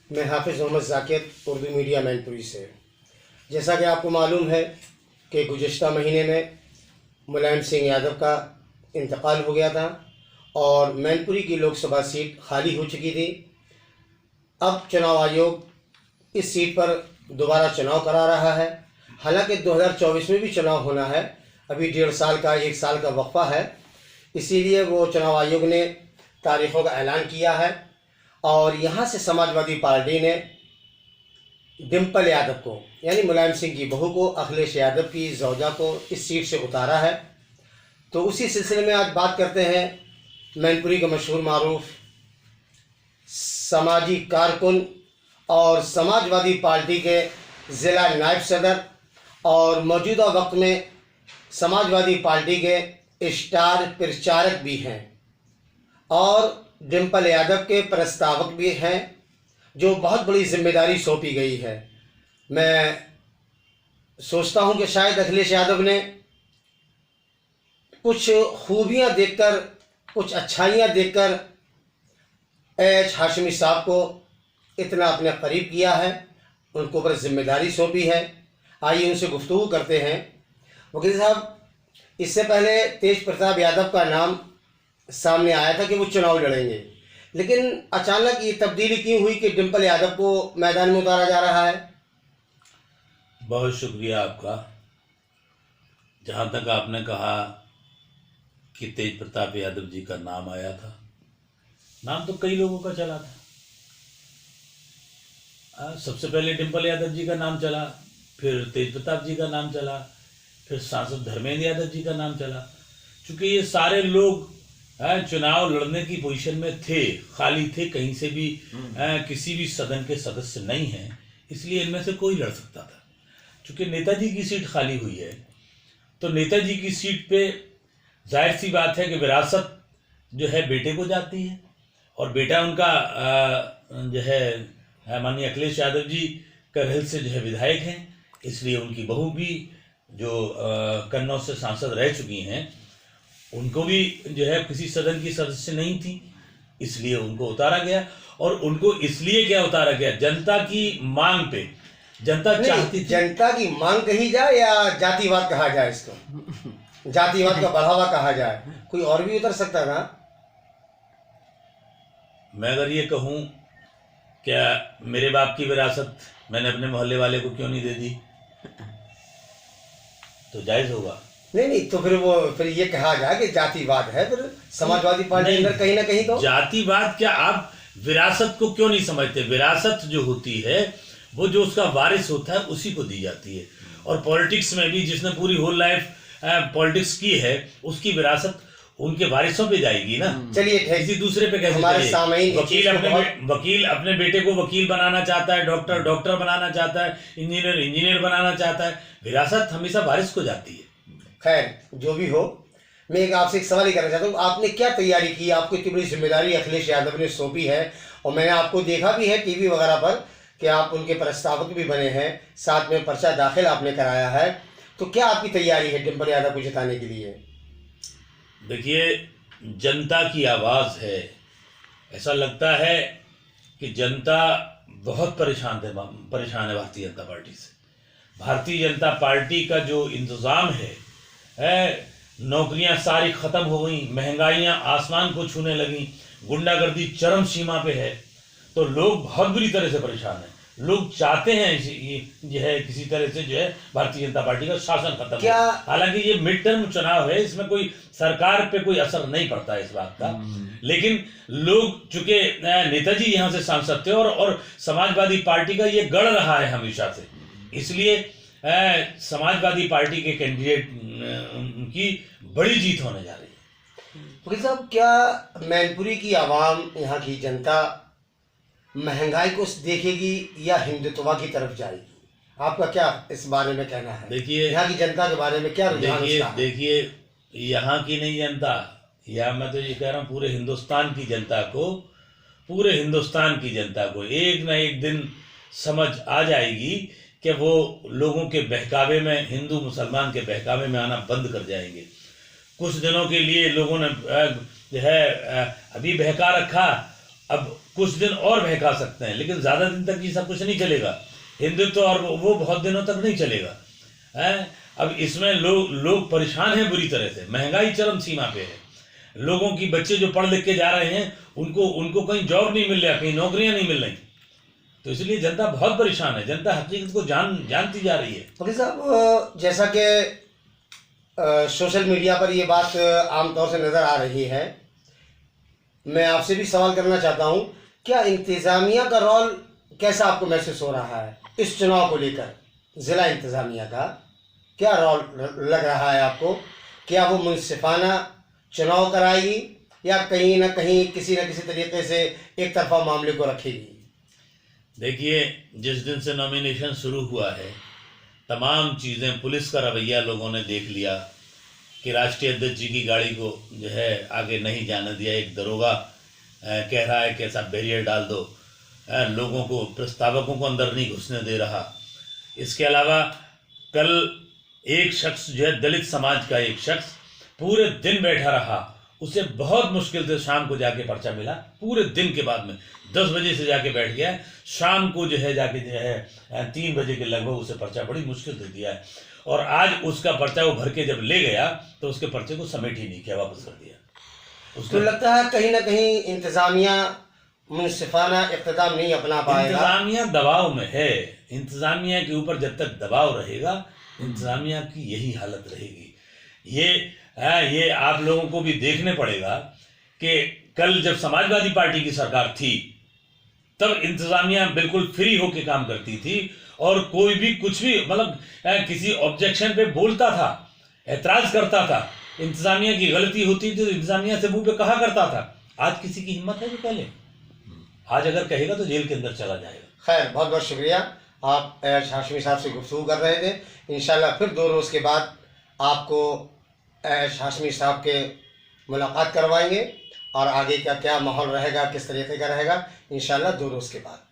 मैं हाफिज़ मोहम्मद ज़ाकिर उर्दू मीडिया मैनपुरी से। जैसा कि आपको मालूम है कि गुज़िश्ता महीने में मुलायम सिंह यादव का इंतकाल हो गया था और मैनपुरी की लोकसभा सीट खाली हो चुकी थी। अब चुनाव आयोग इस सीट पर दोबारा चुनाव करा रहा है। हालांकि 2024 में भी चुनाव होना है, अभी 1.5 साल का 1 साल का वक्फा है, इसीलिए वो चुनाव आयोग ने तारीख़ों का ऐलान किया है। और यहाँ से समाजवादी पार्टी ने डिम्पल यादव को, यानी मुलायम सिंह की बहू को, अखिलेश यादव की ज़ौजा को इस सीट से उतारा है। तो उसी सिलसिले में आज बात करते हैं मैनपुरी के मशहूर मारूफ समाजी कारकुन और समाजवादी पार्टी के ज़िला नायब सदर और मौजूदा वक्त में समाजवादी पार्टी के स्टार प्रचारक भी हैं और डिम्पल यादव के प्रस्तावक भी हैं, जो बहुत बड़ी जिम्मेदारी सौंपी गई है। मैं सोचता हूं कि शायद अखिलेश यादव ने कुछ खूबियां देखकर, कुछ अच्छाइयां देखकर एच हाशमी साहब को इतना अपने करीब किया है, उनको ऊपर जिम्मेदारी सौंपी है। आइए उनसे गुफ्तगू करते हैं। वकील साहब, इससे पहले तेज प्रताप यादव का नाम सामने आया था कि वो चुनाव लड़ेंगे, लेकिन अचानक ये तब्दीली क्यों हुई कि डिम्पल यादव को मैदान में उतारा जा रहा है? बहुत शुक्रिया आपका। जहाँ तक आपने कहा कि तेज प्रताप यादव जी का नाम आया था, नाम तो कई लोगों का चला था। सबसे पहले डिम्पल यादव जी का नाम चला, फिर तेज प्रताप जी का नाम चला, फिर सांसद धर्मेंद्र यादव जी का नाम चला। चूँकि ये सारे लोग चुनाव लड़ने की पोजीशन में थे, खाली थे, कहीं से भी किसी भी सदन के सदस्य नहीं हैं, इसलिए इनमें से कोई लड़ सकता था। चूँकि नेताजी की सीट खाली हुई है, तो नेताजी की सीट पे जाहिर सी बात है कि विरासत जो है बेटे को जाती है, और बेटा उनका जो है माननीय अखिलेश यादव जी करहल से जो है विधायक हैं, इसलिए उनकी बहू भी जो कन्नौज से सांसद रह चुकी हैं, उनको भी जो है किसी सदन की सदस्य नहीं थी, इसलिए उनको उतारा गया। और उनको इसलिए क्या उतारा गया? जनता की मांग पे। जनता चाहती थी। जनता की मांग कही जाए या जातिवाद कहा जाए इसको, जातिवाद का बढ़ावा कहा जाए, कोई और भी उतर सकता था। मैं अगर ये कहूँ, क्या मेरे बाप की विरासत मैंने अपने मोहल्ले वाले को क्यों नहीं दे दी, तो जायज़ होगा? नहीं, तो फिर ये कहा जाए कि जातिवाद है, फिर समाजवादी पार्टी अंदर कहीं ना कहीं तो जातिवाद। क्या आप विरासत को क्यों नहीं समझते? विरासत जो होती है वो जो उसका वारिस होता है उसी को दी जाती है। और पॉलिटिक्स में भी जिसने पूरी होल लाइफ पॉलिटिक्स की है, उसकी विरासत उनके वारिसों पे जाएगी ना। चलिए, किसी दूसरे पे कैसे जाएगी? वकील अपने बेटे को वकील बनाना चाहता है, डॉक्टर बनाना चाहता है, इंजीनियर बनाना चाहता है। विरासत हमेशा वारिस को जाती है। खैर, जो भी हो, मैं आपसे एक सवाल ही करना चाहता हूँ, आपने क्या तैयारी की? आपको इतनी बड़ी जिम्मेदारी अखिलेश यादव ने सौंपी है, और मैंने आपको देखा भी है टीवी वगैरह पर कि आप उनके प्रस्तावक भी बने हैं, साथ में पर्चा दाखिल आपने कराया है, तो क्या आपकी तैयारी है डिम्पल यादव को जिताने के लिए? देखिए, जनता की आवाज़ है। ऐसा लगता है कि जनता बहुत परेशान है भारतीय जनता पार्टी से। भारतीय जनता पार्टी का जो इंतज़ाम है, नौकरियां सारी ख़त्म हो गई, महंगाइयां आसमान को छूने लगी, गुंडागर्दी चरम सीमा पे है, तो लोग बहुत बुरी तरह से परेशान हैं। लोग चाहते हैं जो है किसी तरह से जो है भारतीय जनता पार्टी का शासन खत्म क्या? हालांकि ये मिड टर्म चुनाव है, इसमें कोई सरकार पे कोई असर नहीं पड़ता है इस बात का, लेकिन लोग चूंकि नेताजी यहाँ से सांसद थे और समाजवादी पार्टी का ये गढ़ रहा है हमेशा से, इसलिए समाजवादी पार्टी के कैंडिडेट की बड़ी जीत होने जा रही है। वकील साहब, क्या मैनपुरी की आवाम, यहाँ की जनता महंगाई को देखेगी या हिंदुत्व की तरफ जाएगी? आपका क्या इस बारे में कहना है? देखिए, यहाँ की जनता के बारे में क्या रुझान उसका है? देखिए, यहाँ की नहीं जनता, या मैं तो ये कह रहा हूँ पूरे हिंदुस्तान की जनता को एक ना एक दिन समझ आ जाएगी कि वो लोगों के बहकावे में, हिंदू मुसलमान के बहकावे में आना बंद कर जाएंगे। कुछ दिनों के लिए लोगों ने जो है अभी बहका रखा, अब कुछ दिन और बहका सकते हैं, लेकिन ज़्यादा दिन तक ये सब कुछ नहीं चलेगा। हिंदुत्व और वो बहुत दिनों तक नहीं चलेगा है। अब इसमें लोग परेशान हैं बुरी तरह से, महंगाई चरम सीमा पे है, लोगों की बच्चे जो पढ़ लिख के जा रहे हैं उनको कहीं जॉब नहीं मिल रहा, कहीं नौकरियां नहीं मिल रही, तो इसलिए जनता बहुत परेशान है। जनता हकीकत को जानती जा रही है। फकीर साहब, जैसा कि सोशल मीडिया पर ये बात आमतौर से नज़र आ रही है, मैं आपसे भी सवाल करना चाहता हूँ, क्या इंतज़ामिया का रोल कैसा आपको महसूस हो रहा है इस चुनाव को लेकर? ज़िला इंतज़ामिया का क्या रोल लग रहा है आपको? क्या वो मुनसिफाना चुनाव कराएगी या कहीं ना कहीं किसी न किसी तरीके से एक तरफा मामले को रखेगी? देखिए, जिस दिन से नॉमिनेशन शुरू हुआ है, तमाम चीज़ें, पुलिस का रवैया लोगों ने देख लिया कि राष्ट्रीय अध्यक्ष जी की गाड़ी को जो है आगे नहीं जाने दिया। एक दरोगा कह रहा है कि ऐसा बैरियर डाल दो, लोगों को, प्रस्तावकों को अंदर नहीं घुसने दे रहा। इसके अलावा कल एक शख्स जो है, दलित समाज का एक शख्स पूरे दिन बैठा रहा, उसे बहुत मुश्किल से शाम को जाके पर्चा मिला। पूरे दिन के बाद में 10 बजे से जाके बैठ गया है, शाम को जो है जाके जो है 3 बजे के लगभग उसे पर्चा बड़ी मुश्किल से दिया है। और आज उसका पर्चा वो भर के जब ले गया तो उसके पर्चे को समेट ही नहीं किया, वापस कर दिया। तो लगता है कहीं ना कहीं इंतज़ामिया मुनसिफाना इक़्तिदार नहीं अपना पाएगा। इंतज़ामिया दबाव में है, इंतज़ामिया के ऊपर जब तक दबाव रहेगा, इंतज़ामिया की यही हालत रहेगी। ये आप लोगों को भी देखने पड़ेगा कि कल जब समाजवादी पार्टी की सरकार थी तब इंतज़ामिया बिल्कुल फ्री होकर काम करती थी और कोई भी कुछ भी मतलब किसी ऑब्जेक्शन पे बोलता था, एतराज़ करता था, इंतज़ामिया की गलती होती थी तो इंतज़ामिया से मुंह पे कहा करता था। आज किसी की हिम्मत है जो पहले, आज अगर कहेगा तो जेल के अंदर चला जाएगा। खैर, बहुत बहुत शुक्रिया, आप ऐश हाशमी साहब से गुफ्तगू कर रहे थे। इंशाल्लाह फिर 2 रोज़ के बाद आपको ऐश हाशमी साहब के मुलाकात करवाएंगे और आगे का क्या माहौल रहेगा, किस तरीके का रहेगा, इंशाल्लाह 2 रोज़ के बाद।